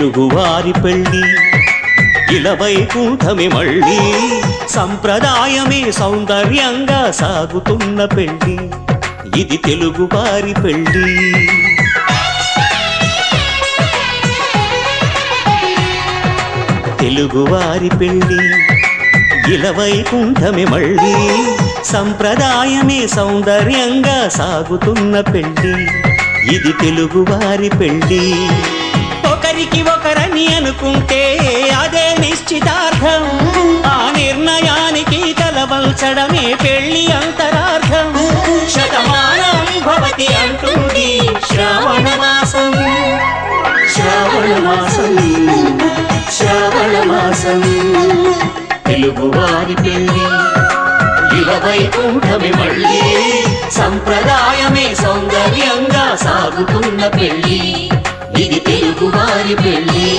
తెలుగువారి పెళ్ళి ఇలవైకుంఠమే మళ్ళీ సంప్రదాయమే సౌందర్యంగా సాగుతున్న పెళ్ళి ఇది తెలుగువారి పెళ్ళి తెలుగువారి పెళ్ళి ఇలవైకుంఠమే మళ్ళీ సంప్రదాయమే సౌందర్యంగా సాగుతున్న పెళ్ళి ఇది తెలుగువారి పెళ్ళి ఒకరికి ఒకరని అనుకుంటే అదే నిశ్చితార్థం ఆ నిర్ణయానికి తలవంచడమే పెళ్లి అంతరార్థం శతమానం భవతి అంటుంది శ్రావణ మాసం శ్రావణ మాసం శ్రావణ మాసం తెలుగువారి పెళ్ళి ఇలవైకుంఠమే మళ్ళీ సంప్రదాయమే సౌందర్యంగా సాగుతున్న పెళ్ళి ఇది తెలుగువారి పెళ్ళి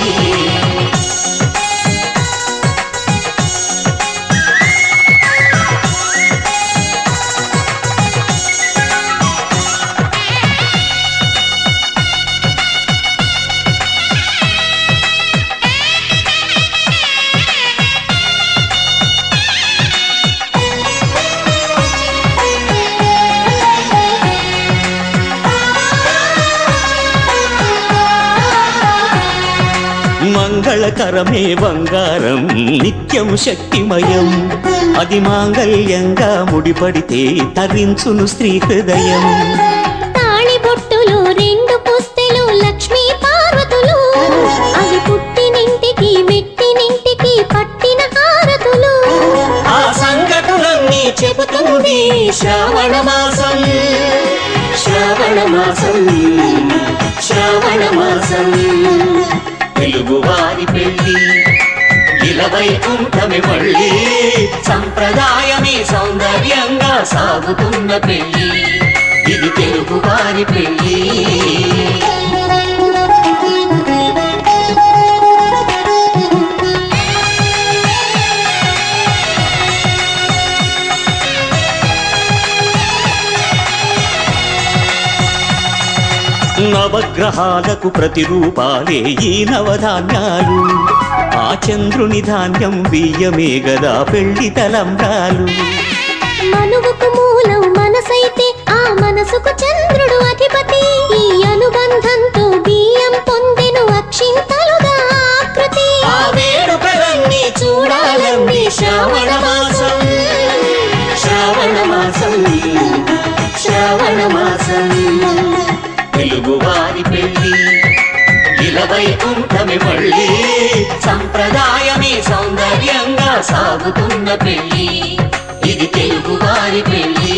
మంగళకరమే బంగారం నిత్యం శక్తిమయం అది మాంగళ్యంగా ముడిపడితే తరించును స్త్రీ హృదయం తాళిబొట్టులు రెండు పుస్తెలు లక్ష్మీ పార్వతులు అవి పుట్టినింటికి మెట్టినింటికి పట్టిన హారతులు ఆ సంఘటనలన్నీ చెబుతుంది శ్రావణ మాసం శ్రావణ మాసం శ్రావణ మాసం తెలుగువారి పెళ్ళి ఇలవైకుంఠమే మళ్ళీ సంప్రదాయమే సౌందర్యంగా సాగుతున్న పెళ్ళి ఇది తెలుగువారి పెళ్ళి నవగ్రహాలకు ప్రతిరూపాలే ఈ నవధాన్యాలు ఆ చంద్రుని ధాన్యం బియ్యమే గదా పెళ్లి తలంబ్రాలు మనువుకు మూలం మనసైతే ఆ మనసుకు చంద్రుడు అధిపతి ఈ అనుబంధంతో బియ్యం పొందెను అక్షింతలుగా ఆకృతి ఆ వేడుకలన్నీ చూడాలండి శ్రావణ మాసం శ్రావణ మాసం శ్రావణ మాసం తెలుగువారి పెళ్ళి ఇలవైకుంఠమే మళ్ళీ సంప్రదాయమే సౌందర్యంగా సాగుతున్న పెళ్ళి ఇది తెలుగువారి పెళ్ళి